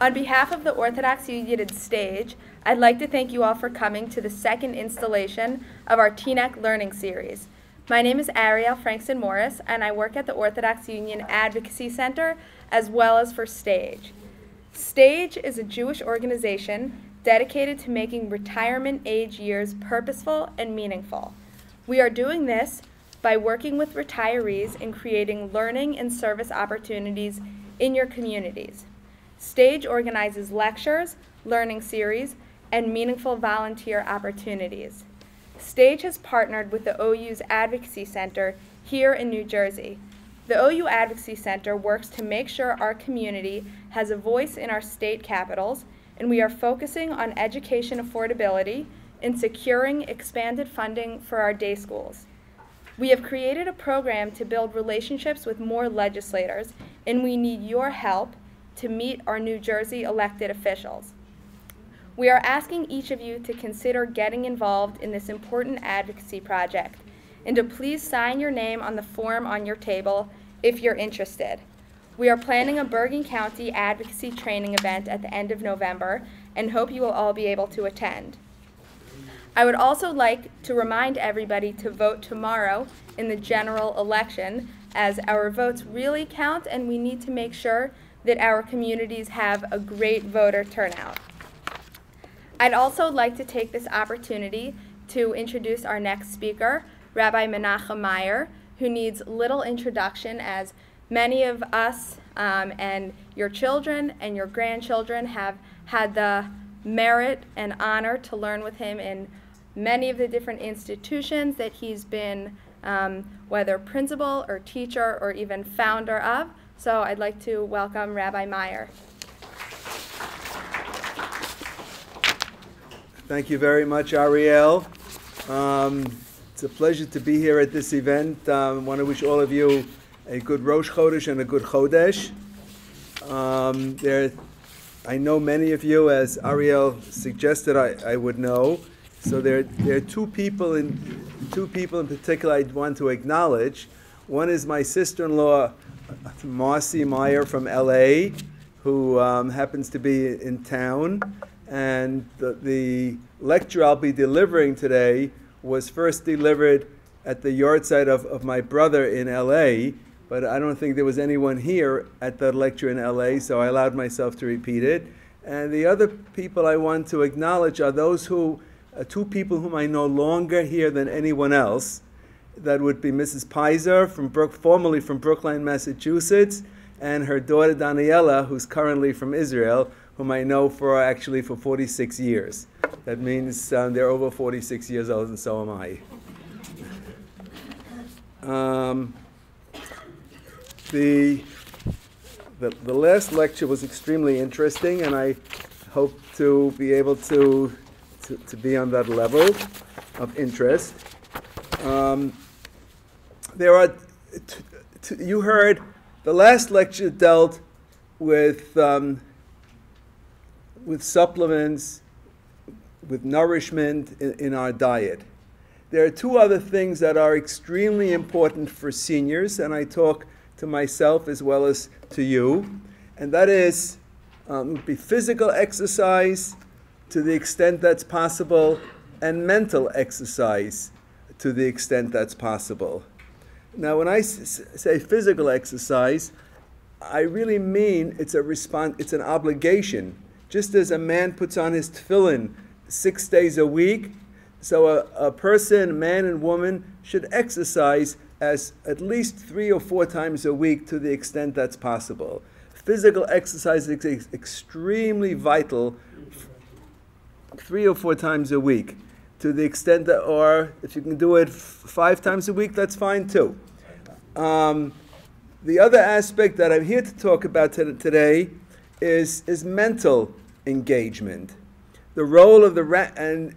On behalf of the Orthodox Union STAJE, I'd like to thank you all for coming to the second installation of our TNEC Learning Series. My name is Ariel Frankston-Morris, and I work at the Orthodox Union Advocacy Center as well as for STAJE. STAJE is a Jewish organization dedicated to making retirement age years purposeful and meaningful. We are doing this by working with retirees in creating learning and service opportunities in your communities. STAJE organizes lectures, learning series, and meaningful volunteer opportunities. STAJE has partnered with the OU's Advocacy Center here in New Jersey. The OU Advocacy Center works to make sure our community has a voice in our state capitals, and we are focusing on education affordability and securing expanded funding for our day schools. We have created a program to build relationships with more legislators, and we need your help to meet our New Jersey elected officials. We are asking each of you to consider getting involved in this important advocacy project and to please sign your name on the form on your table if you're interested. We are planning a Bergen County advocacy training event at the end of November and hope you will all be able to attend. I would also like to remind everybody to vote tomorrow in the general election, as our votes really count and we need to make sure that our communities have a great voter turnout. I'd also like to take this opportunity to introduce our next speaker, Rabbi Menahem Meier, who needs little introduction, as many of us and your children and your grandchildren have had the merit and honor to learn with him in many of the different institutions that he's been, whether principal or teacher or even founder of. So I'd like to welcome Rabbi Meier. Thank you very much, Ariel. It's a pleasure to be here at this event. I want to wish all of you a good Rosh Chodesh and a good Chodesh. I know many of you, as Ariel suggested, I would know. So there are two people in particular I want to acknowledge. One is my sister-in-law, Marcy Meier from LA, who happens to be in town. And the lecture I'll be delivering today was first delivered at the yahrzeit of my brother in LA, but I don't think there was anyone here at that lecture in LA, so I allowed myself to repeat it. And the other people I want to acknowledge are those two people whom I know longer here than anyone else. That would be Mrs. Pizer, formerly from Brookline, Massachusetts, and her daughter Daniela, who's currently from Israel, whom I know for 46 years. That means they're over 46 years old, and so am I. The last lecture was extremely interesting, and I hope to be able to be on that level of interest. You heard the last lecture dealt with supplements, with nourishment in our diet. There are two other things that are extremely important for seniors, and I talk to myself as well as to you, and that is be physical exercise to the extent that's possible, and mental exercise to the extent that's possible. Now, when I say physical exercise, I really mean it's an obligation. Just as a man puts on his tefillin 6 days a week, so a person, man and woman, should exercise as at least 3 or 4 times a week to the extent that's possible. Physical exercise is extremely vital 3 or 4 times a week, to the extent that, or if you can do it 5 times a week, that's fine too. The other aspect that I'm here to talk about today is mental engagement. The role of and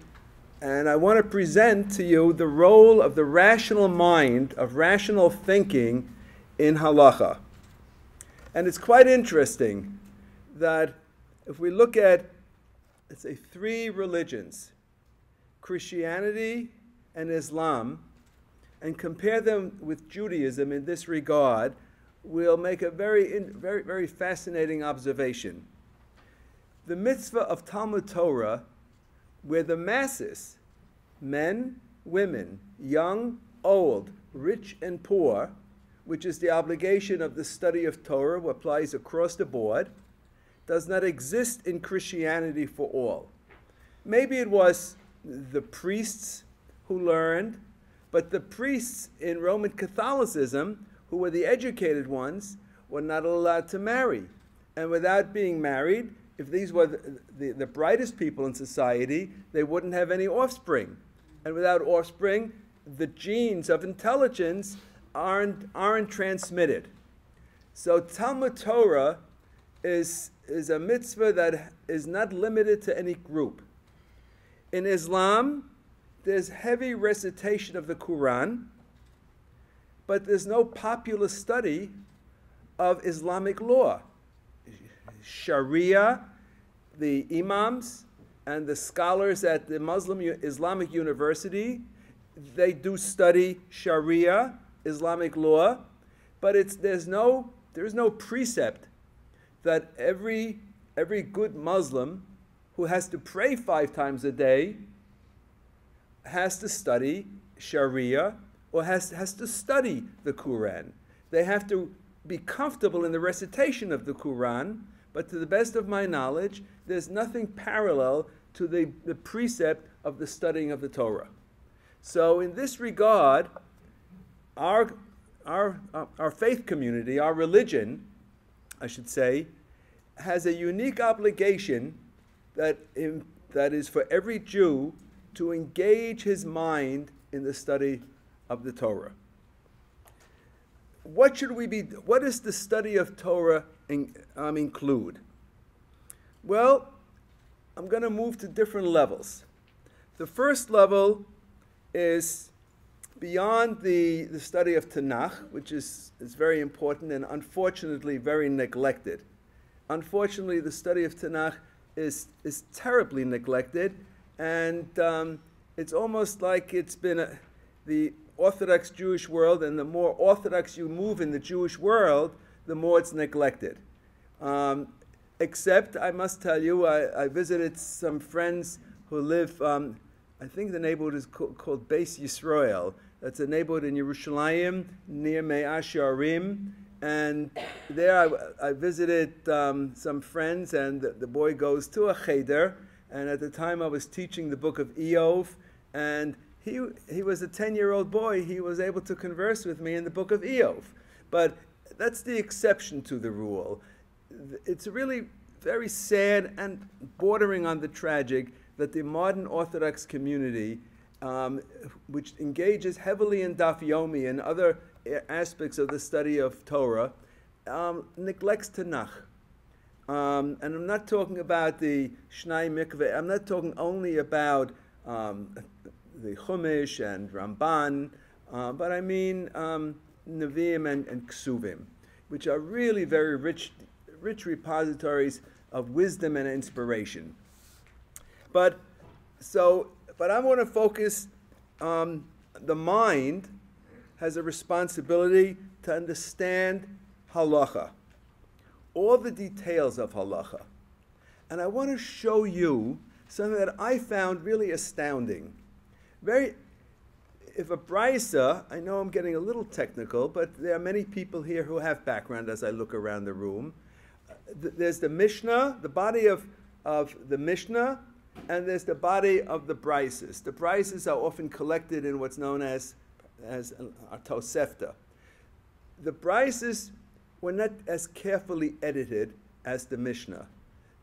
I want to present to you the role of the rational mind, of rational thinking in halacha. And it's quite interesting that if we look at, let's say, 3 religions, Christianity and Islam, and compare them with Judaism in this regard, we'll make a very fascinating observation. the mitzvah of Talmud Torah, where the masses, men, women, young, old, rich and poor, which is the obligation of the study of Torah, which applies across the board, does not exist in Christianity for all. Maybe it was the priests who learned, but the priests in Roman Catholicism, who were the educated ones, were not allowed to marry. And without being married, if these were the brightest people in society, they wouldn't have any offspring. And without offspring, the genes of intelligence aren't transmitted. So Talmud Torah is a mitzvah that is not limited to any group. In Islam, there's heavy recitation of the Quran, but there's no popular study of Islamic law. Sharia, the imams and the scholars at the Muslim Islamic University, they do study Sharia, Islamic law, but there's no precept that every good Muslim who has to pray 5 times a day has to study Sharia or has to study the Quran. They have to be comfortable in the recitation of the Quran, but to the best of my knowledge, there's nothing parallel to the precept of the studying of the Torah. So in this regard, our faith community, our religion, I should say, has a unique obligation that is for every Jew to engage his mind in the study of the Torah. What does the study of Torah include? Well, I'm going to move to different levels. The first level is beyond the study of Tanakh, which is very important and unfortunately very neglected. Unfortunately, the study of Tanakh is terribly neglected, and it's almost like it's been the Orthodox Jewish world, and the more Orthodox you move in the Jewish world, the more it's neglected. Except, I must tell you, I visited some friends who live, I think the neighborhood is called Beis Yisrael. That's a neighborhood in Yerushalayim, near Meier Sharim. And there I visited some friends, and the boy goes to a cheder. And at the time I was teaching the book of Eov, and he was a 10-year-old boy. He was able to converse with me in the book of Eov. But that's the exception to the rule. It's really very sad and bordering on the tragic that the modern Orthodox community, which engages heavily in Daf Yomi and other aspects of the study of Torah, neglects Tanakh. And I'm not talking about the Shnai Mikveh. I'm not talking only about the Chumash and Ramban, but I mean Nevi'im and Ksuvim, which are really very rich repositories of wisdom and inspiration. But I want to focus the mind has a responsibility to understand halacha, all the details of halacha. And I want to show you something that I found really astounding. If a brisa, I know I'm getting a little technical, but there are many people here who have background as I look around the room. There's the Mishnah, the body of the Mishnah, and there's the body of the brises. The brises are often collected in what's known as a Tosefta. The brises were not as carefully edited as the Mishnah.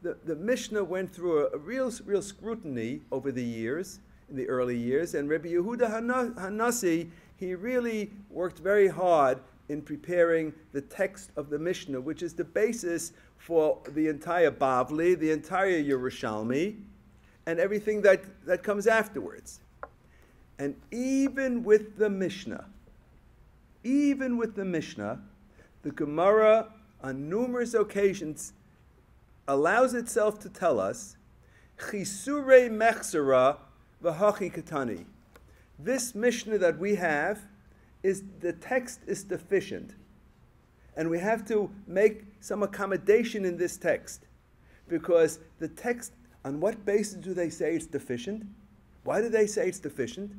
The Mishnah went through a real scrutiny over the years, in the early years, and Rabbi Yehuda Hanassi, he really worked very hard in preparing the text of the Mishnah, which is the basis for the entire Bavli, the entire Yerushalmi, and everything that comes afterwards. And even with the Mishnah, the Gemara on numerous occasions allows itself to tell us, Chisure mechsera v'hachi katani. This Mishnah that we have, the text is deficient. And we have to make some accommodation in this text. Because the text, on what basis do they say it's deficient? Why do they say it's deficient?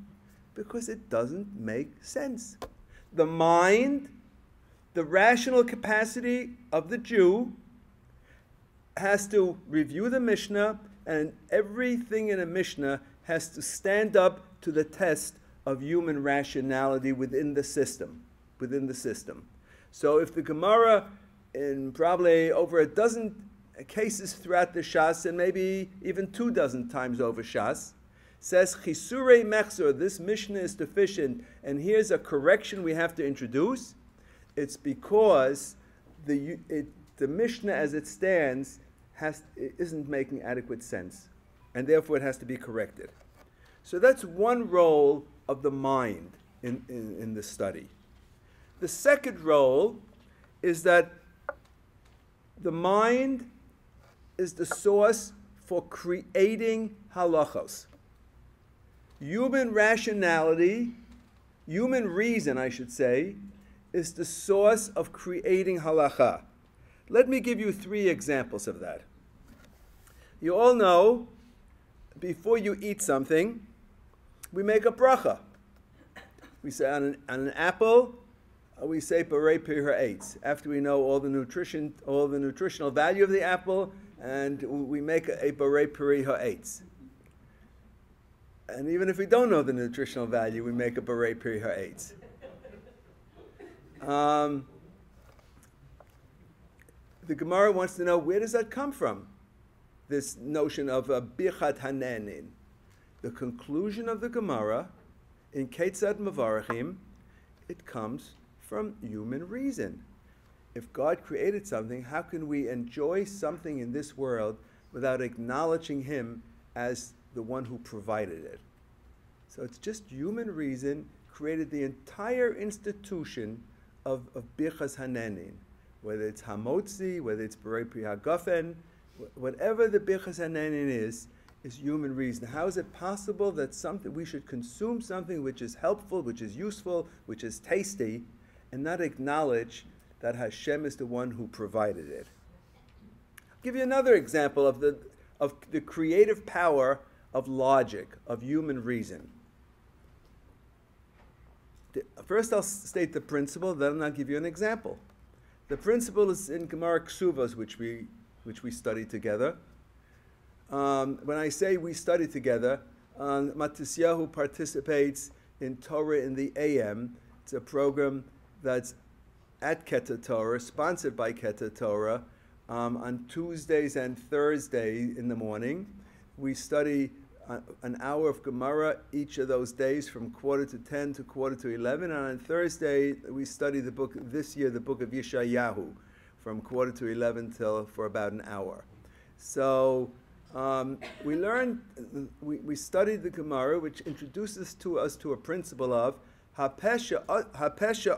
Because it doesn't make sense. The mind, the rational capacity of the Jew has to review the Mishnah, and everything in a Mishnah has to stand up to the test of human rationality within the system. So if the Gemara, in probably over a dozen cases throughout the Shas, and maybe even 24 times over Shas, says Chisurei Mechzor, this Mishnah is deficient, and here's a correction we have to introduce, it's because the Mishnah as it stands isn't making adequate sense, and therefore it has to be corrected. So that's one role of the mind in the study. The second role is that the mind is the source for creating halachos. Human rationality, human reason, I should say, is the source of creating halacha. Let me give you 3 examples of that. You all know, before you eat something, we make a bracha. We say on an apple, we say Borei Pri Ha'etz. After we know all the nutritional value of the apple, and we make a Borei Pri Ha'etz. And even if we don't know the nutritional value, we make a Borei Pri Ha'etz. The Gemara wants to know, where does that come from? This notion of a Birchat Hanenin. The conclusion of the Gemara, in Ketzad Mevarachim, it comes from human reason. If God created something, how can we enjoy something in this world without acknowledging Him as the one who provided it? So it's just human reason created the entire institution of Birchas Hanenin. Whether it's Hamotzi, whether it's Borei Pri Hagafen, whatever the Birchas Hanenin is human reason. How is it possible that we should consume something which is helpful, which is useful, which is tasty, and not acknowledge that Hashem is the one who provided it? I'll give you another example of the creative power of logic, of human reason. First I'll state the principle, then I'll give you an example. The principle is in Gemara Ksuvos, which we study together. When I say we study together, Matisyahu participates in Torah in the AM. It's a program that's at Keter Torah, sponsored by Keter Torah, on Tuesdays and Thursdays in the morning. We study an hour of Gemara each of those days from 9:45 to 11:45, and on Thursday we study the book, this year the book of Yeshayahu, from 9:45 for about an hour. So we studied the Gemara, which introduces us to a principle of Hapesha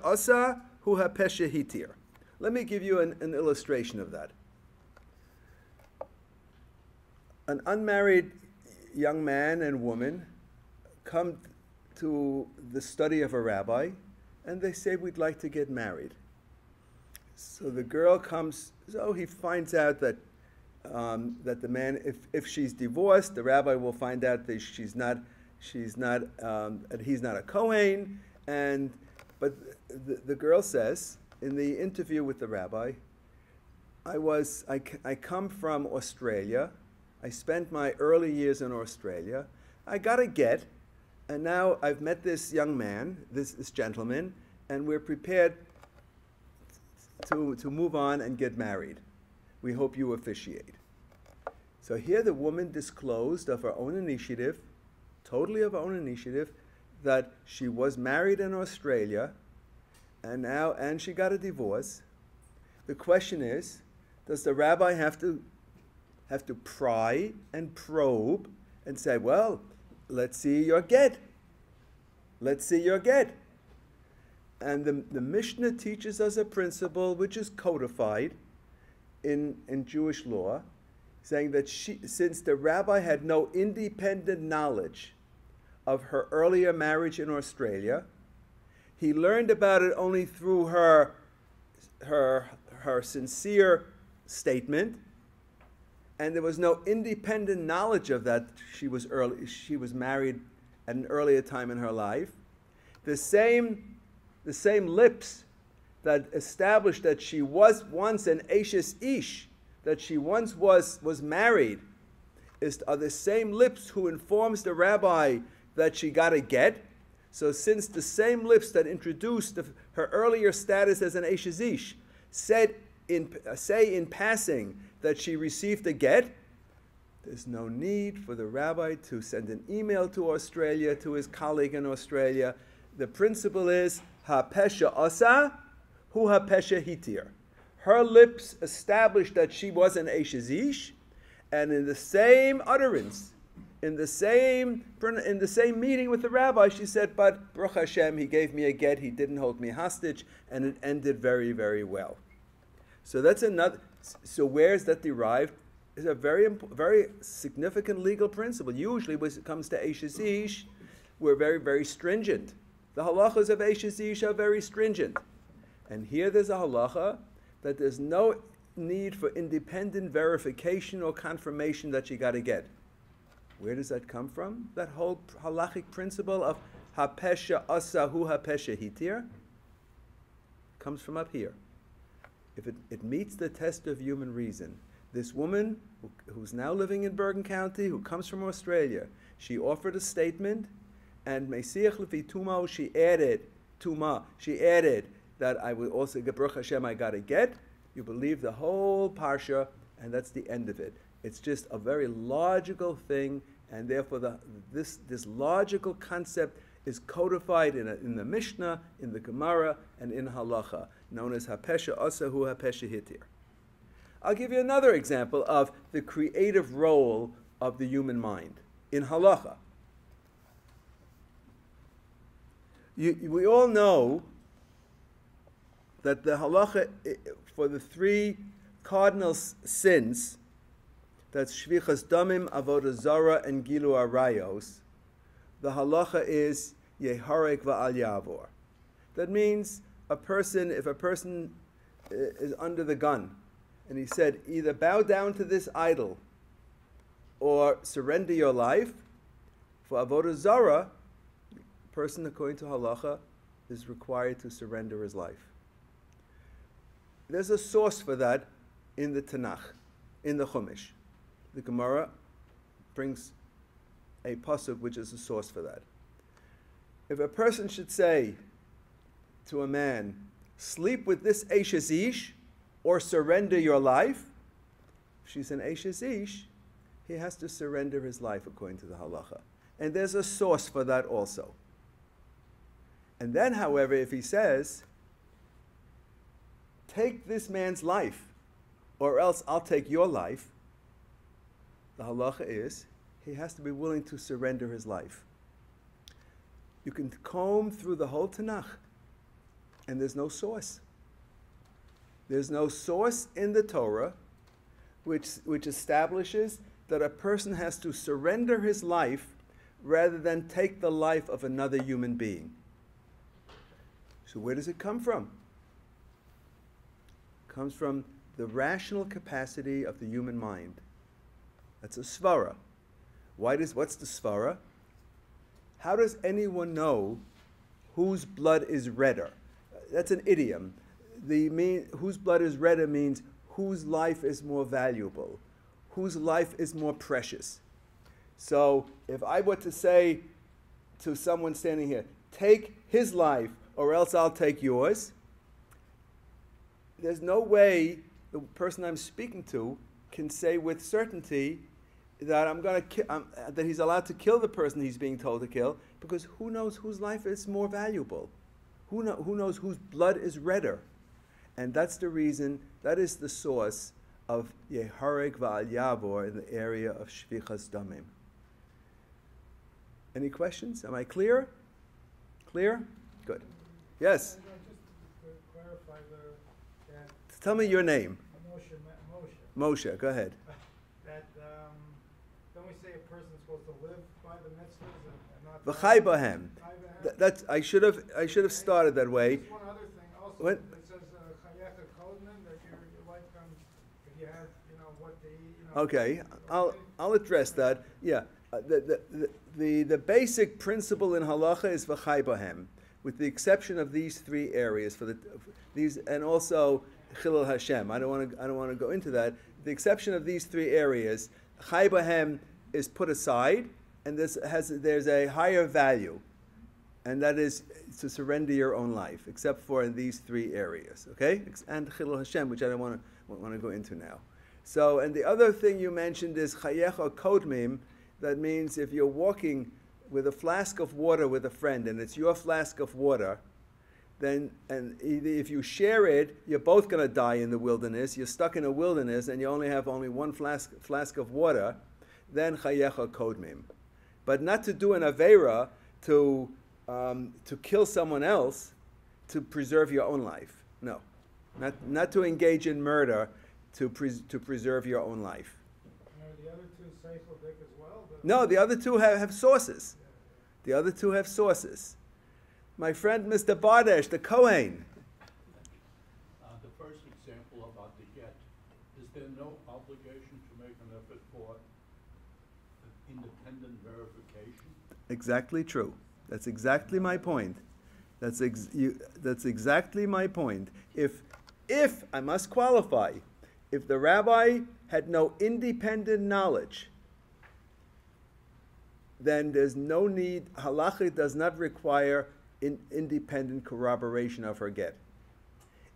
Asa Hu Hapesha Hitir. Let me give you an illustration of that. An unmarried young man and woman come to the study of a rabbi, and they say, we'd like to get married. So the girl comes, so he finds out that the man, if she's divorced, the rabbi will find out that he's not a Kohen, but the girl says in the interview with the rabbi, I come from Australia. I spent my early years in Australia. I got a get, and now I've met this young man, this gentleman, and we're prepared to move on and get married. We hope you officiate. So here the woman disclosed of her own initiative, totally of her own initiative, that she was married in Australia, and she got a divorce. The question is, does the rabbi have to pry and probe and say, well, let's see your get. Let's see your get. And the Mishnah teaches us a principle which is codified in Jewish law, saying that since the rabbi had no independent knowledge of her earlier marriage in Australia, he learned about it only through her sincere statement, and there was no independent knowledge of that she was married at an earlier time in her life. The same lips that established that she was once an Ashes Ish, that she once was married, are the same lips who informs the rabbi that she got a get. So since the same lips that introduced her earlier status as an Ashes Ish say in passing that she received a get, there's no need for the rabbi to send an email to Australia, to his colleague in Australia. The principle is, ha-pesha asa, hu ha-pesha hitir. Her lips established that she was an Ashes Ish, and in the same utterance, in the same meeting with the rabbi, she said, but Baruch Hashem, he gave me a get, he didn't hold me hostage, and it ended very, very well. So that's another. So where is that derived? It's a very significant legal principle. Usually, when it comes to Ashes Ish, we're very, very stringent. The halachas of Ashes Ish are very stringent, and here there's a halacha that there's no need for independent verification or confirmation that you got to get. Where does that come from? That whole halachic principle of ha-pesha asa hu ha-pesha hitir comes from up here. If it meets the test of human reason, this woman who's now living in Bergen County, who comes from Australia, she offered a statement, and Mesiach Lefi Tuma, she added that I would also get Baruch Hashem, I got to get. You believe the whole parsha, and that's the end of it. It's just a very logical thing, and therefore this logical concept is codified in the Mishnah, in the Gemara, and in Halacha, known as ha-pesha asa hu ha-pesha hitir. I'll give you another example of the creative role of the human mind in Halacha. We all know that the Halacha for the three cardinal sins, that's Shvichas Damim, Avodah Zarah, and Gilu Arayos, the halacha is Yeharek Va'al Yavor. That means if a person is under the gun, and he said, either bow down to this idol or surrender your life, for Avodah Zarah, the person, according to halacha, is required to surrender his life. There's a source for that in the Tanakh, in the Chumash. The Gemara brings a pasuk which is a source for that. If a person should say to a man, sleep with this Ashes Ish or surrender your life, if she's an Ashes Ish, he has to surrender his life according to the halacha. And there's a source for that also. And then, however, if he says, take this man's life or else I'll take your life, the halacha is he has to be willing to surrender his life. You can comb through the whole Tanakh, and there's no source. There's no source in the Torah which establishes that a person has to surrender his life rather than take the life of another human being. So where does it come from? It comes from the rational capacity of the human mind. That's a svara. What's the svara? How does anyone know whose blood is redder? That's an idiom. Whose blood is redder means whose life is more valuable, whose life is more precious. So if I were to say to someone standing here, take his life or else I'll take yours, there's no way the person I'm speaking to can say with certainty that that he's allowed to kill the person he's being told to kill, because who knows whose life is more valuable? Who knows whose blood is redder? And that's the reason, that is the source of Yeharek Va'al Yavor in the area of Shvichas Damim. Any questions? Am I clear? Clear? Good. Yes? Just to clarify that tell me your name. Moshe. Moshe, go ahead. That don't we say a person's supposed to live by the mitzvahs and not V'chai bahem. V'chai That's I should have started that way. There's one other thing also. What? It says chayecha kodman, that your life comes if you have what to eat, Okay, I'll address that. Yeah, the basic principle in halacha is v'chai bohem, with the exception of these three areas these, and also chilul Hashem. I don't want to go into that. The exception of these three areas, chai bohem is put aside, and there's a higher value, and that is to surrender your own life, except for in these three areas. Okay, and chilul Hashem, which I don't want to go into now. So, and the other thing you mentioned is chayecha kodmim. That means if you're walking with a flask of water with a friend, and it's your flask of water, then, and if you share it, you're both going to die in the wilderness. You're stuck in a wilderness, and you have only one flask of water. Then chayecha kodmim, but not to do an aveira to kill someone else to preserve your own life. No, not to engage in murder to preserve your own life. And are the other two seifel dik as well? No, the other two have sources. The other two have sources. My friend Mr. Bardesh, the Kohen. The first example about the get, is there no obligation to make an effort for independent verification? Exactly true. That's exactly my point. That's exactly my point. If I must qualify, if the rabbi had no independent knowledge, then there's no need, halacha does not require independent corroboration of her get.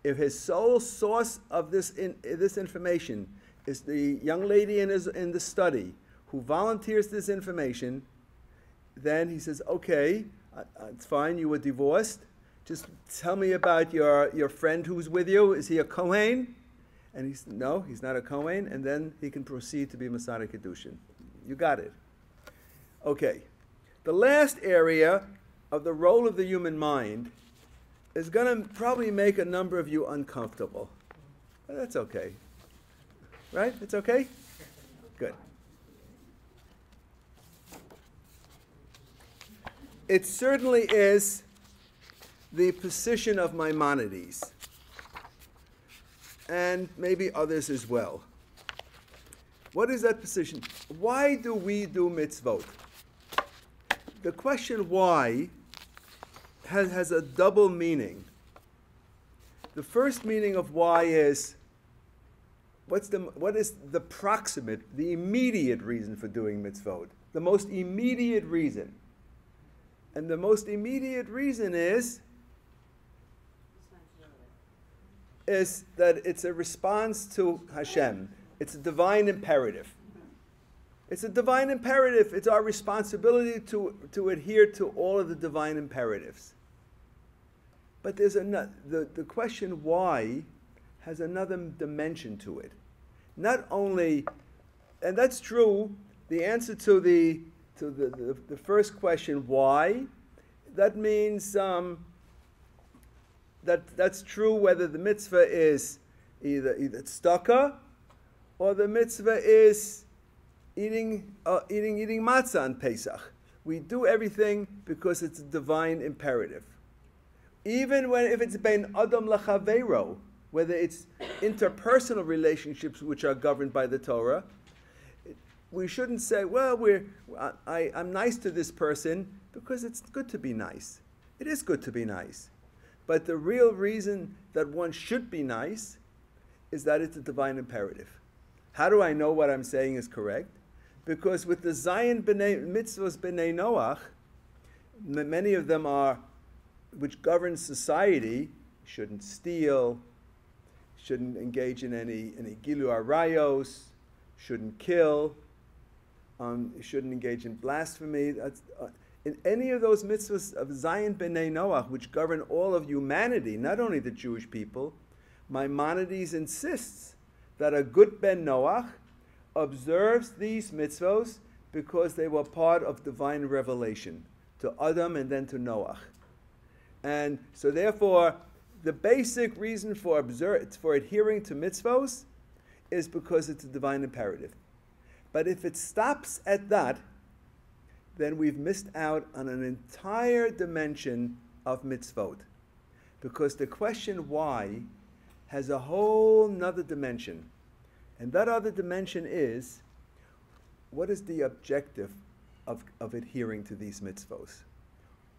If his sole source of this information is the young lady in the study who volunteers this information, then he says, okay, it's fine, you were divorced. Just tell me about your friend who's with you. Is he a Kohen? And he said, no, he's not a Kohen. And then he can proceed to be Masada Kedushin. You got it. Okay. The last area of the role of the human mind is going to probably make a number of you uncomfortable. But that's okay. Right? It's okay? Good. It certainly is the position of Maimonides, and maybe others as well. What is that position? Why do we do mitzvot? The question why has a double meaning. The first meaning of why is, what is the proximate, the immediate reason for doing mitzvot? The most immediate reason. And the most immediate reason is that it's a response to Hashem. It's a divine imperative. It's a divine imperative. It's our responsibility to adhere to all of the divine imperatives. But there's the question why has another dimension to it. Not only, and that's true, the answer to the first question, why, that means that's true whether the mitzvah is either tzedakah or the mitzvah is eating matzah on Pesach. We do everything because it's a divine imperative. Even if it's ben adam lachaveiro, whether it's interpersonal relationships which are governed by the Torah, we shouldn't say, well, I'm nice to this person because it's good to be nice. It is good to be nice. But the real reason that one should be nice is that it's a divine imperative. How do I know what I'm saying is correct? Because with the Zion mitzvahs b'nei Noach, many of them are, which govern society, shouldn't steal, shouldn't engage in any gilu arayos, shouldn't kill, shouldn't engage in blasphemy. In any of those mitzvahs of Zion b'nei Noach, which govern all of humanity, not only the Jewish people, Maimonides insists that a good ben Noach observes these mitzvahs because they were part of divine revelation to Adam and then to Noach. And so therefore, the basic reason for adhering to mitzvahs is because it's a divine imperative. But if it stops at that, then we've missed out on an entire dimension of mitzvot. Because the question why has a whole nother dimension. And that other dimension is, what is the objective of adhering to these mitzvos?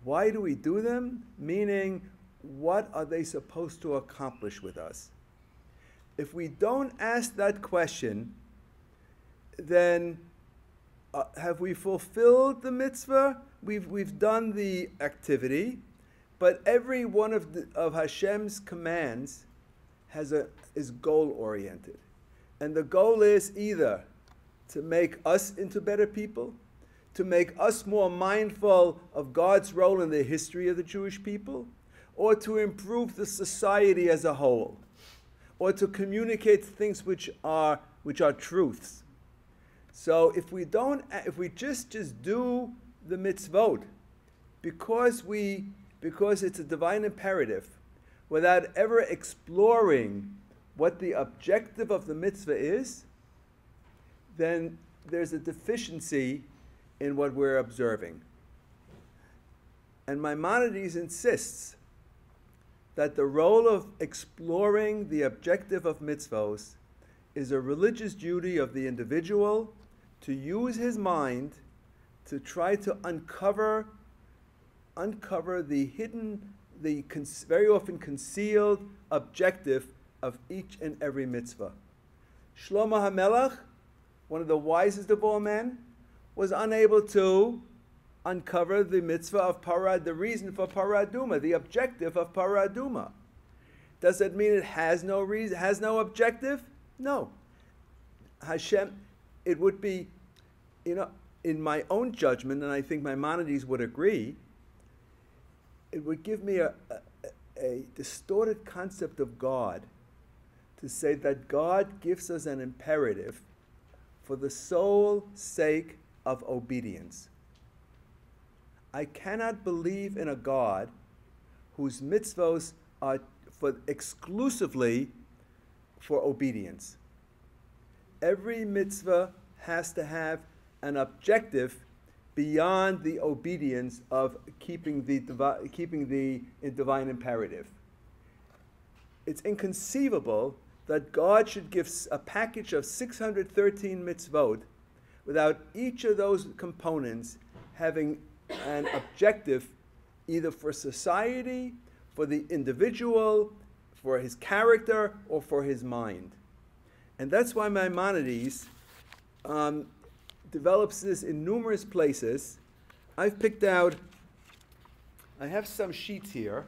Why do we do them? Meaning, what are they supposed to accomplish with us? If we don't ask that question, then have we fulfilled the mitzvah? We've done the activity, but every one of Hashem's commands is goal-oriented. And the goal is either to make us into better people, to make us more mindful of God's role in the history of the Jewish people, or to improve the society as a whole, or to communicate things which are truths. So if we just do the mitzvot because it's a divine imperative, without ever exploring what the objective of the mitzvah is, then there's a deficiency in what we're observing. And Maimonides insists that the role of exploring the objective of mitzvos is a religious duty of the individual to use his mind to try to uncover the hidden, very often concealed objective of each and every mitzvah. Shlomo HaMelech, one of the wisest of all men, was unable to uncover the mitzvah of parah, the reason for parah aduma, the objective of parah aduma. Does that mean it has no reason, has no objective? No. Hashem, it would be, in my own judgment, and I think Maimonides would agree, it would give me a distorted concept of God to say that God gives us an imperative for the sole sake of obedience. I cannot believe in a God whose mitzvos are exclusively for obedience. Every mitzvah has to have an objective beyond the obedience of keeping the divine imperative. It's inconceivable that God should give a package of 613 mitzvot without each of those components having an objective either for society, for the individual, for his character, or for his mind. And that's why Maimonides develops this in numerous places. I have some sheets here.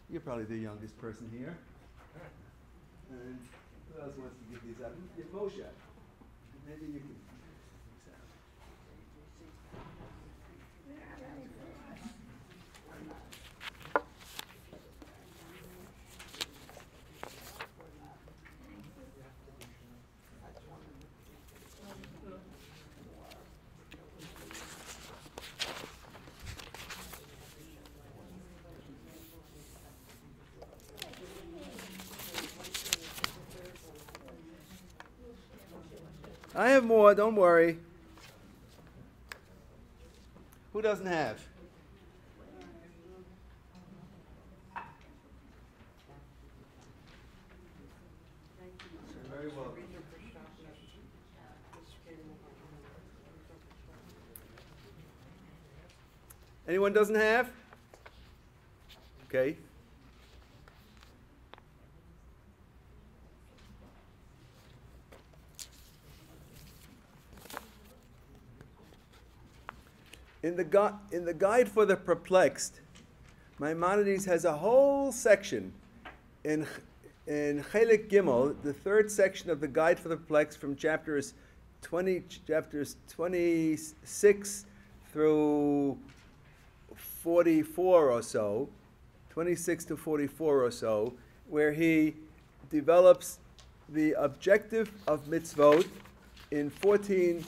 You're probably the youngest person here. And who else wants to give these out? Moshe. Maybe you can. I have more, don't worry. Who doesn't have? Very well. Anyone doesn't have? Okay. In the Guide for the Perplexed, Maimonides has a whole section in Chelik Gimel, the third section of the Guide for the Perplexed, from chapters 26 through 44 or so, 26 to 44 or so, where he develops the objective of mitzvot in 14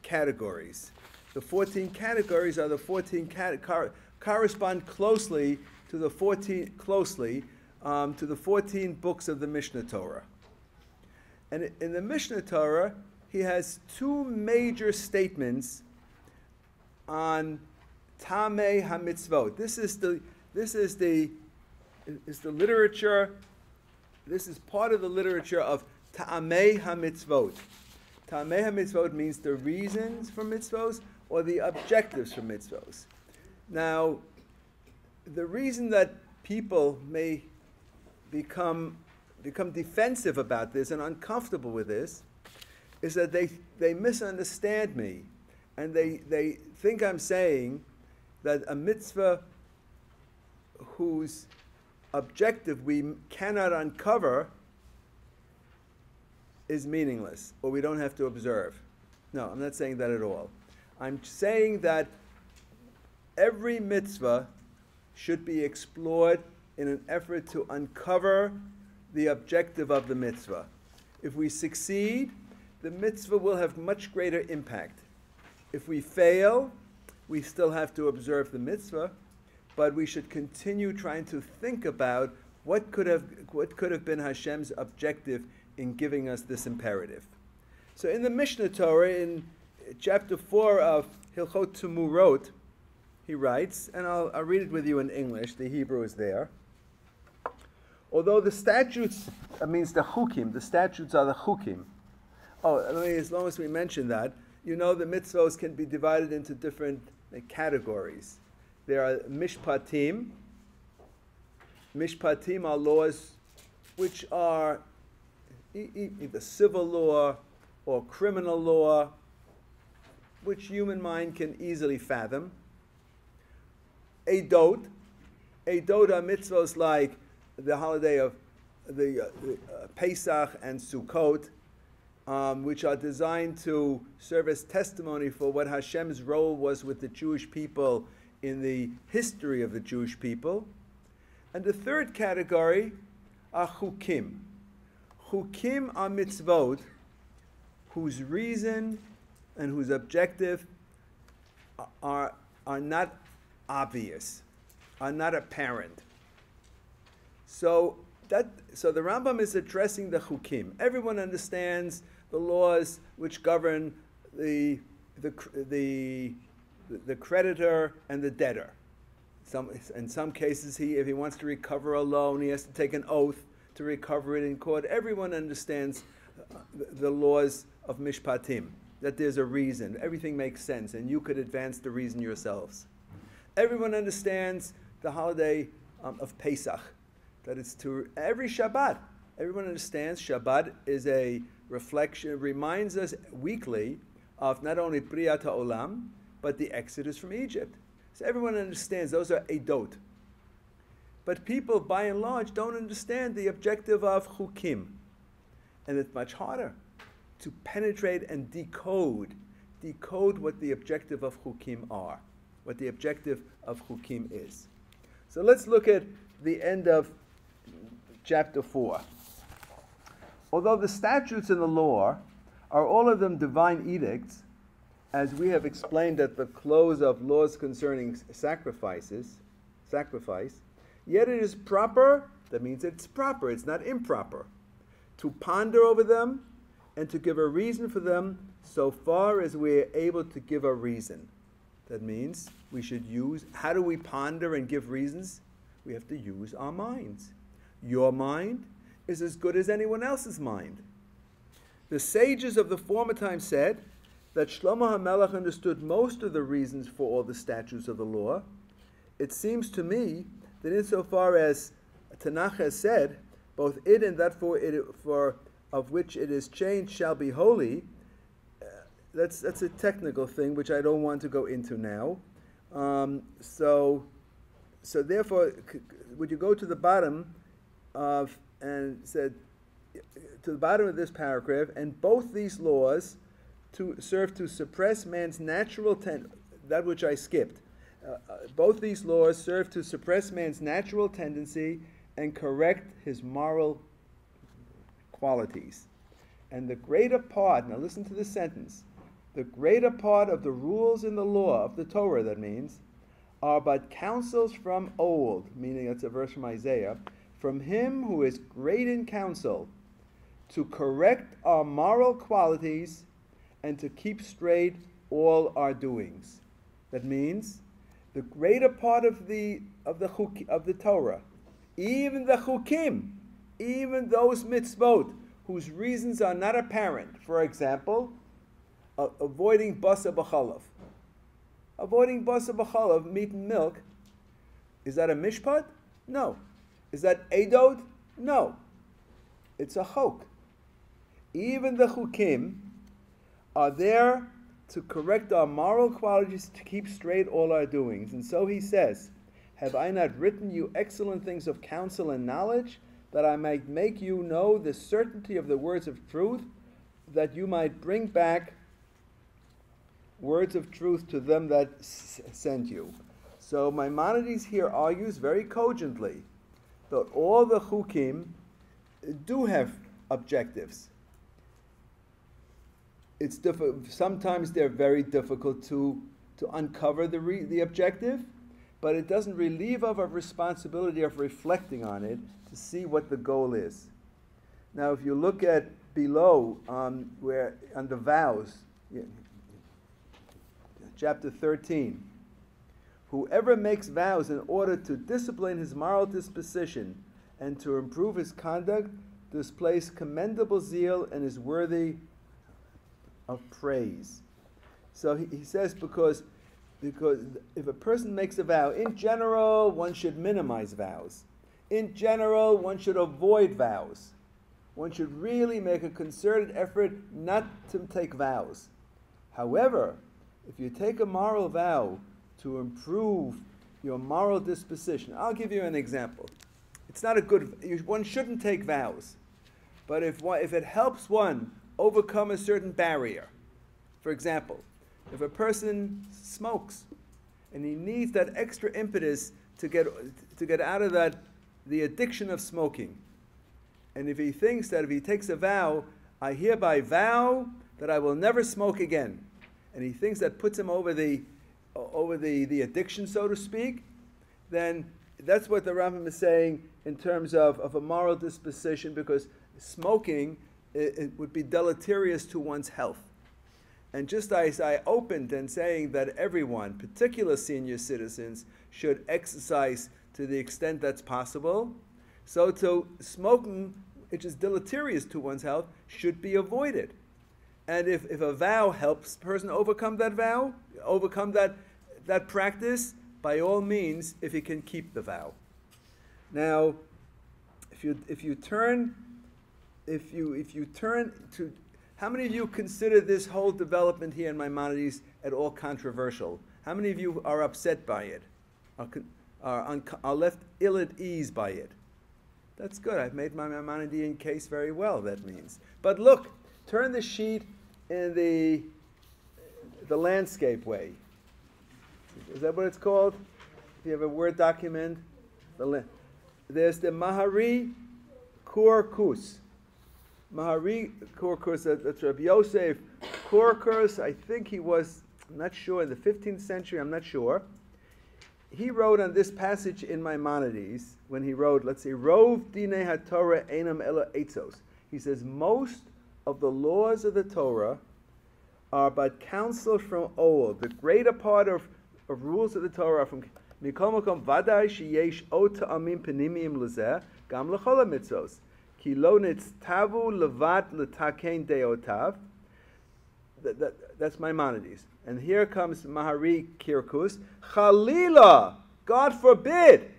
categories. The 14 categories are the 14 correspond closely to the 14 books of the Mishnah Torah. And in the Mishnah Torah, he has two major statements on Tamei HaMitzvot. This is the literature. This is part of the literature of ta'amei ha-mitzvot. Ta'amei ha-mitzvot means the reasons for mitzvos or the objectives for mitzvos. Now, the reason that people may become defensive about this and uncomfortable with this is that they misunderstand me, and they think I'm saying that a mitzvah whose objective we cannot uncover is meaningless, or we don't have to observe. No, I'm not saying that at all. I'm saying that every mitzvah should be explored in an effort to uncover the objective of the mitzvah. If we succeed, the mitzvah will have much greater impact. If we fail, we still have to observe the mitzvah, but we should continue trying to think about what could have been Hashem's objective in giving us this imperative. So in the Mishnah Torah, in chapter 4 of Hilchot Tumurot, he writes, and I'll read it with you in English, the Hebrew is there. Although the statutes, means the chukim, the statutes are the chukim. Oh, as long as we mention that, you know the mitzvos can be divided into different categories. There are mishpatim. Mishpatim are laws which are either civil law or criminal law, which human mind can easily fathom. Eidot are mitzvos like the holiday of the Pesach and Sukkot, which are designed to serve as testimony for what Hashem's role was with the Jewish people in the history of the Jewish people. And the third category are chukim. Chukim are mitzvot whose reason and whose objective are not obvious, are not apparent. So the Rambam is addressing the chukim. Everyone understands the laws which govern the creditor and the debtor. In some cases, if he wants to recover a loan, he has to take an oath to recover it in court. Everyone understands the laws of mishpatim, that there's a reason. Everything makes sense, and you could advance the reason yourselves. Everyone understands the holiday of Pesach, that it's to every Shabbat. Everyone understands Shabbat is a reflection, reminds us weekly of not only Briyat HaOlam, but the Exodus from Egypt. So everyone understands those are Eidot. But people, by and large, don't understand the objective of Chukim. And it's much harder to penetrate and decode what the objective of Chukim are, what the objective of Chukim is. So let's look at the end of chapter 4. Although the statutes in the law are all of them divine edicts, as we have explained at the close of laws concerning sacrifice, yet it is proper, that means it's proper, it's not improper, to ponder over them and to give a reason for them so far as we are able to give a reason. That means we should use, how do we ponder and give reasons? We have to use our minds. Your mind is as good as anyone else's mind. The sages of the former time said that Shlomo HaMelech understood most of the reasons for all the statutes of the law. It seems to me that insofar as Tanakh has said, both it and that for of which it is changed shall be holy, that's a technical thing which I don't want to go into now. So therefore, would you go to the bottom of, and said, to the bottom of this paragraph, and both these laws to serve to suppress man's natural that which I skipped. Both these laws serve to suppress man's natural tendency and correct his moral qualities. And the greater part, now listen to this sentence, the greater part of the rules in the law of the Torah, that means, are but counsels from old, meaning that's a verse from Isaiah, from him who is great in counsel, to correct our moral qualities and to keep straight all our doings. That means the greater part of the Torah, even the chukim, even those mitzvot whose reasons are not apparent. For example, avoiding basa b'chalav. Avoiding basa b'chalav, meat and milk, is that a mishpat? No. Is that edod? No. It's a chok. Even the chukim are there to correct our moral qualities, to keep straight all our doings. And so he says, have I not written you excellent things of counsel and knowledge, that I might make you know the certainty of the words of truth, that you might bring back words of truth to them that sent you. So Maimonides here argues very cogently that all the chukim do have objectives. It's sometimes they're very difficult to uncover the objective, but it doesn't relieve of a responsibility of reflecting on it to see what the goal is. Now, if you look at below, where on the vows, chapter 13, whoever makes vows in order to discipline his moral disposition and to improve his conduct displays commendable zeal and is worthy of praise. So he says because if a person makes a vow, in general, one should minimize vows. In general, one should avoid vows. One should really make a concerted effort not to take vows. However, if you take a moral vow to improve your moral disposition, I'll give you an example. It's not a good, one shouldn't take vows. But if it helps one overcome a certain barrier, for example, if a person smokes and he needs that extra impetus to get out of the addiction of smoking, and if he thinks that if he takes a vow, I hereby vow that I will never smoke again, and he thinks that puts him over the addiction, so to speak, then that's what the Rambam is saying in terms of a moral disposition, because smoking it would be deleterious to one's health. And just as I opened and saying that everyone, particular senior citizens, should exercise to the extent that's possible, so to smoking, which is deleterious to one's health, should be avoided. And if a vow helps a person overcome that vow, overcome that practice, by all means, if he can keep the vow. Now, if you turn to, how many of you consider this whole development here in Maimonides at all controversial? How many of you are upset by it? Are left ill at ease by it? That's good. I've made my Maimonidean case very well, that means. But look, turn the sheet in the landscape way. Is that what it's called? If you have a Word document, there's the Mahari Kurkus. Mahari Kurkus, that's Rabbi Yosef Kurkus. I think he was, I'm not sure, in the 15th century, I'm not sure. He wrote on this passage in Maimonides, when he wrote, let's see, Rov Dinei HaTorah Einam Ela Eitzos. He says, most of the laws of the Torah are but counsel from old. The greater part of rules of the Torah are from Mikol Makom Vadai Sheyesh O Ta'amim Penimim Lezeh Gam L'chol HaMitzvos Ki Lo Nitztavu Levat L'Takein Deotav. That's Maimonides. And here comes Mahari Kirkus. Chalila, God forbid,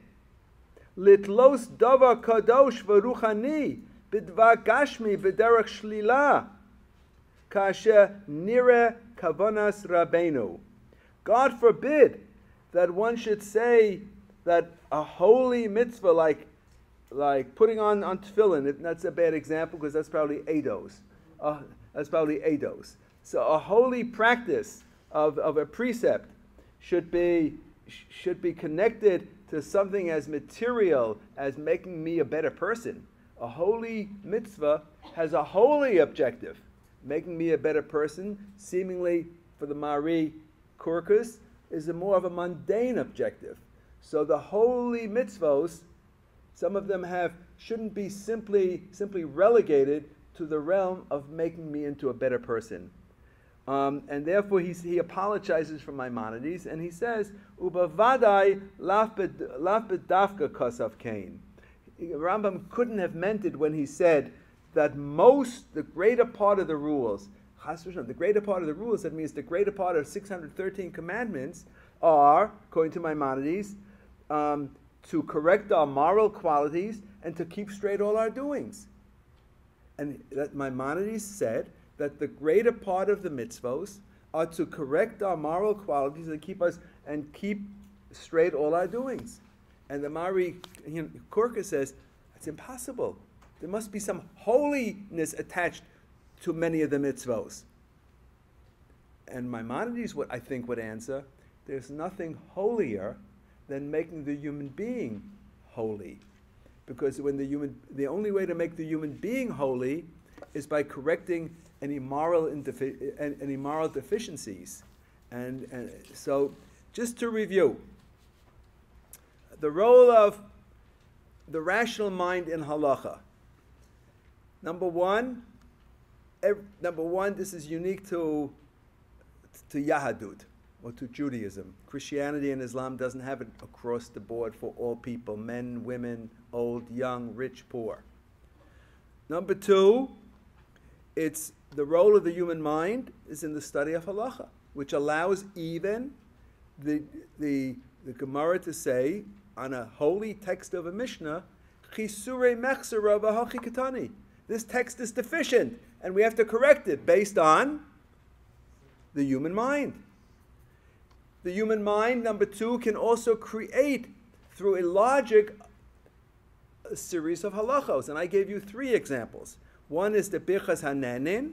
Litlos Davar Kadosh V'Ruchani B'Dvar Gashmi B'Derech Shlila Kasher Nire Kavanas Rabbeinu. God forbid that one should say that a holy mitzvah like putting on tefillin, that's a bad example because that's probably eidos. So a holy practice of a precept should be connected to something as material as making me a better person. A holy mitzvah has a holy objective, making me a better person. Seemingly, for the Mari Kurkus, is more of a mundane objective. So the holy mitzvos, some of them shouldn't be simply relegated to the realm of making me into a better person. And therefore he apologizes for Maimonides, and he says, Ubavadai laf bedafka kosav kain. Rambam couldn't have meant it when he said that the greater part of the rules, the greater part of the rules, that means the greater part of 613 commandments are, according to Maimonides, to correct our moral qualities and to keep straight all our doings. And that Maimonides said that the greater part of the mitzvos are to correct our moral qualities and keep straight all our doings. And the Mari Korka says it's impossible. There must be some holiness attached to many of the mitzvos. And Maimonides, I think, would answer, there's nothing holier than making the human being holy. Because the only way to make the human being holy is by correcting any moral deficiencies. And so, just to review, the role of the rational mind in halacha. Number one, this is unique to Yahadut, or to Judaism. Christianity and Islam doesn't have it across the board for all people, men, women, old, young, rich, poor. Number two, it's the role of the human mind is in the study of halacha, which allows even the Gemara to say on a holy text of a Mishnah, Chisure mechsera v'hachi katani. This text is deficient, and we have to correct it based on the human mind. The human mind, number two, can also create, through a logic, a series of halachos. And I gave you three examples. One is the Birchas Hanenin.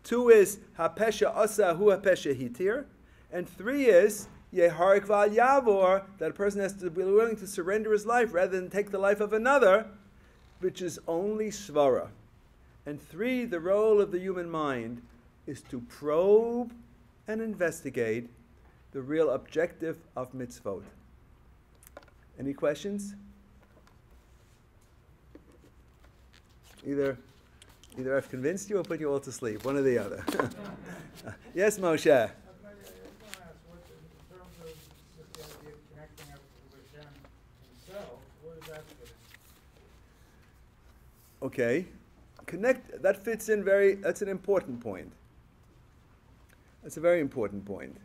Two is Hapesha Asa Hu Hapesha Hitir. And three is Yeharik Val Yavor, that a person has to be willing to surrender his life rather than take the life of another, which is only svara. And three, the role of the human mind is to probe and investigate the real objective of mitzvot. Any questions? Either I've convinced you or put you all to sleep, one or the other. Yes, Moshe. I just want to ask, in terms of just the idea of connecting up with Hashem himself, where does that fit in? Okay. That fits in that's an important point. That's a very important point.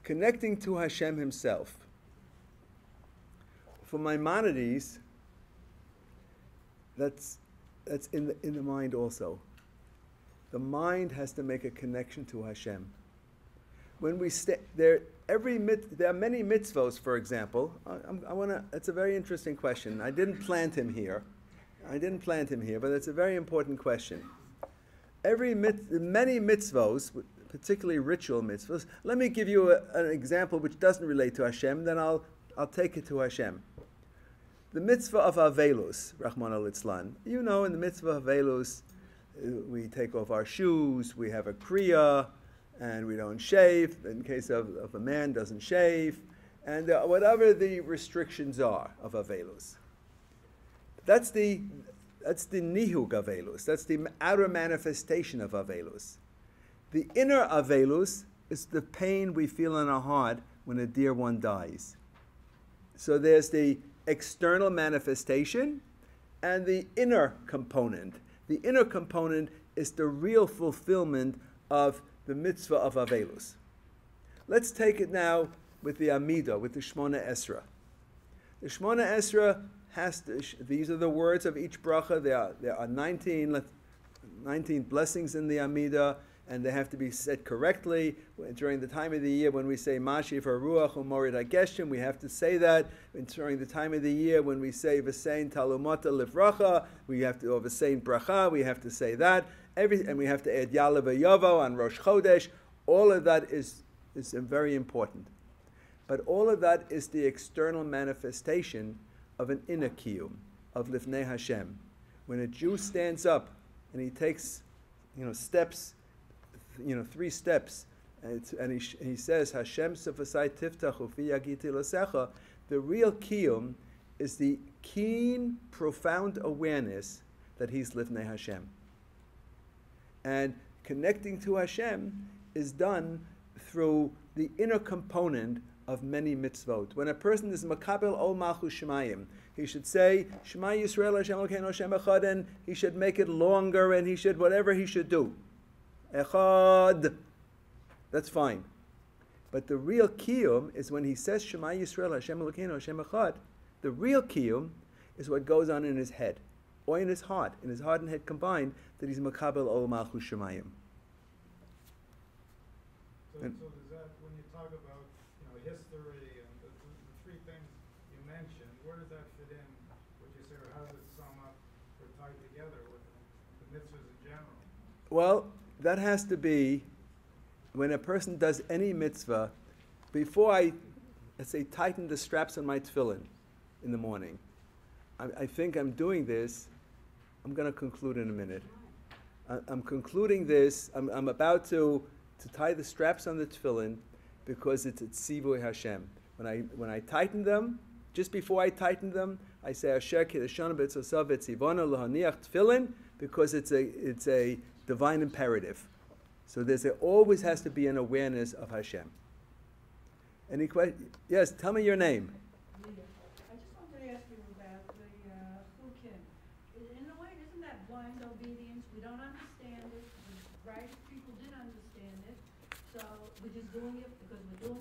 Connecting to Hashem himself. For Maimonides, that's in the mind also. The mind has to make a connection to Hashem. When we there are many mitzvos, for example. It's a very interesting question. I didn't plant him here, but it's a very important question. Many mitzvos, particularly ritual mitzvos. Let me give you an example which doesn't relate to Hashem. Then I'll take it to Hashem. The mitzvah of Avelus, Rahman al-Itzlan. You know, in the mitzvah of Avelus, we take off our shoes, we have a kriya, and we don't shave, in case of a man doesn't shave, and whatever the restrictions are of Avelus. That's the nihug Avelus. That's the outer manifestation of Avelus. The inner Avelus is the pain we feel in our heart when a dear one dies. So there's the external manifestation and the inner component. The inner component is the real fulfillment of the mitzvah of Avelus. Let's take it now with the Amidah, with the Shmona Esra. The Shmona Esra these are the words of each bracha. There are 19 blessings in the Amidah, and they have to be said correctly. During the time of the year when we say Mashiv HaRuach U'Morid HaGeshem, we have to say that. And during the time of the year when we say V'sein Talumata Livracha, we have to, or V'sein Bracha, we have to say that. And we have to add Yalav V'Yovo on Rosh Chodesh. All of that is very important. But all of that is the external manifestation of an inner kiyum, of Lifnei Hashem. When a Jew stands up and he takes, steps, 3 steps, and he says, Hashem sefasai tiftachu fi yagiti l'secha, the real kiyum is the keen, profound awareness that he's Lifnei Hashem. And connecting to Hashem is done through the inner component of many mitzvot. When a person is makabel ol malchus shemayim, he should say Shema Yisrael Hashem Elokeinu Hashem Echad, and he should make it longer, and he should whatever he should do. Echad, that's fine. But the real kiyum is when he says Shema Yisrael Hashem Elokeinu Hashem Echad. The real kiyum is what goes on in his head, or in his heart and head combined, that he's makabel ol malchus shemayim. So does that, when you talk about, history and the three things you mentioned, where does that fit in? Would you say, or how does it sum up or tie together with the mitzvahs in general? Well, that has to be when a person does any mitzvah. Before I, let's say, tighten the straps on my tefillin in the morning, I think I'm doing this. I'm going to conclude in a minute. I'm concluding this. I'm about to tie the straps on the tefillin because it's Tzivui Hashem. When I tighten them, just before I tighten them, I say Asher Kiddushanu B'Tzosav V'Tzivonu L'Haniach Tefillin, because it's a divine imperative. So always has to be an awareness of Hashem. Any question? Yes, tell me your name. I just wanted to ask you about the chukim. In a way, isn't that blind obedience? We don't understand it. The right people did understand it. So we're just doing it because we're doing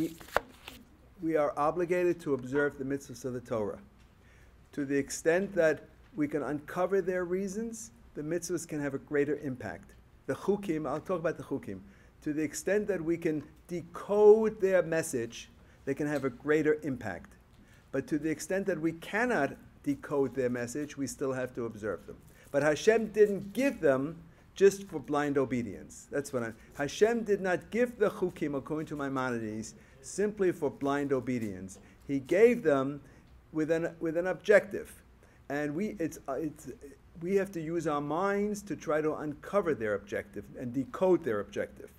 it. We are obligated to observe the mitzvahs of the Torah. To the extent that we can uncover their reasons, the mitzvahs can have a greater impact. The chukim, I'll talk about the chukim. To the extent that we can decode their message, they can have a greater impact. But to the extent that we cannot decode their message, we still have to observe them. But Hashem didn't give them just for blind obedience. That's what Hashem did not give the chukim, according to Maimonides, simply for blind obedience. He gave them with an objective. And we have to use our minds to try to uncover their objective and decode their objective.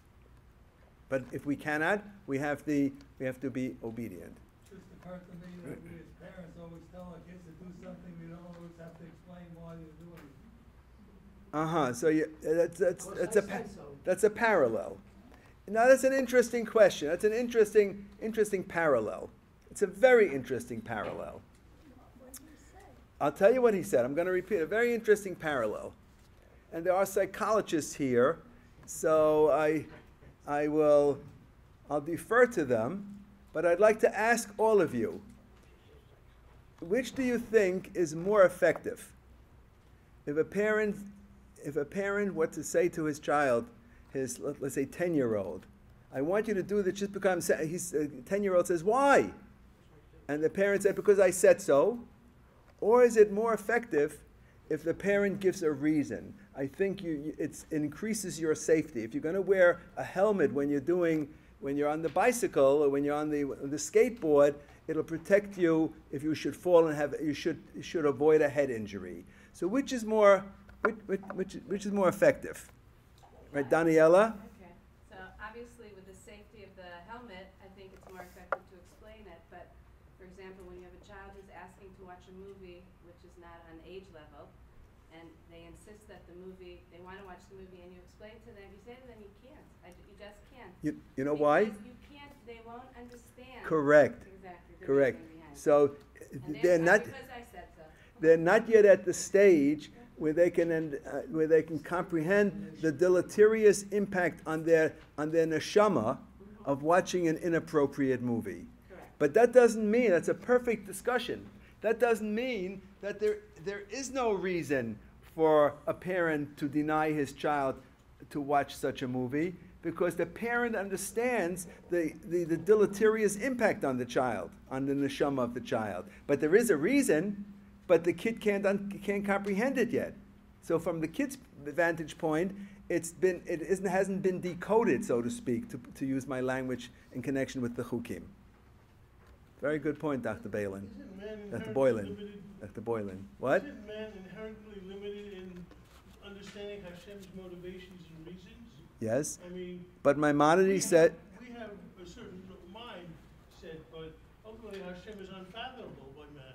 But if we cannot, we have to be obedient. It's just occurred to me that we as parents always tell our kids to do something, we don't always have to explain why they're doing it. So that's a parallel. Now that's an interesting question. That's an interesting parallel. It's a very interesting parallel. I'll tell you what he said. I'm going to repeat a very interesting parallel. And there are psychologists here, so I'll defer to them, but I'd like to ask all of you, which do you think is more effective? If a parent were to say to his child, let's say 10-year-old, I want you to do this just because he's 10-year-old says, why? And the parent said, because I said so. Or is it more effective if the parent gives a reason? I think it increases your safety. If you're going to wear a helmet when you're on the bicycle or when you're on the skateboard, it'll protect you if you should fall and you should avoid a head injury. So which is more effective? Right, Daniela? Okay. So obviously with the safety of the helmet, I think it's more effective to explain it. But for example, when you have a child who's asking to watch a movie which is not on age level, and they insist that they want to watch the movie, and you explain to them, you say to them, you can't. You just can't. You know why? Because you can't, they won't understand. Correct. Exactly. The Correct. reason behind it. So And they're not. because I said so. They're not yet at the stage where they can comprehend the deleterious impact on their neshama of watching an inappropriate movie. Correct. But that doesn't mean, that's a perfect discussion. That doesn't mean that there is no reason for a parent to deny his child to watch such a movie, because the parent understands the deleterious impact on the child, on the neshama of the child. But there is a reason, but the kid can't comprehend it yet. So from the kid's vantage point, it hasn't been decoded, so to speak, to use my language in connection with the chukim. Very good point, Dr. Boylan. Dr. Boylan. What? Isn't man inherently limited in understanding Hashem's motivations and reasons? Yes. I mean, but Maimonides said, we have a certain mindset, but ultimately Hashem is unfathomable by man.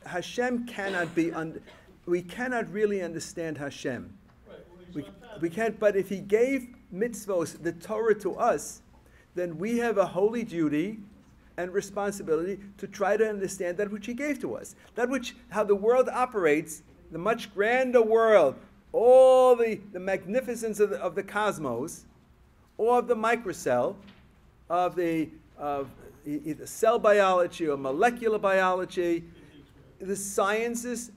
Hashem cannot be, we cannot really understand Hashem. Right. Well, We can't, but if he gave mitzvos, the Torah, to us, then we have a holy duty and responsibility to try to understand that which he gave to us. That which, how the world operates, the much grander world, all the magnificence of the cosmos, or of the microcell, of either cell biology or molecular biology. The sciences,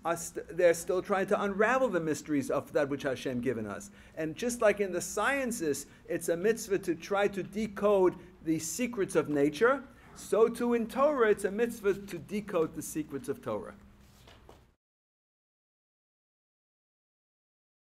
they're still trying to unravel the mysteries of that which Hashem given us. And just like in the sciences, it's a mitzvah to try to decode the secrets of nature, so too in Torah, it's a mitzvah to decode the secrets of Torah.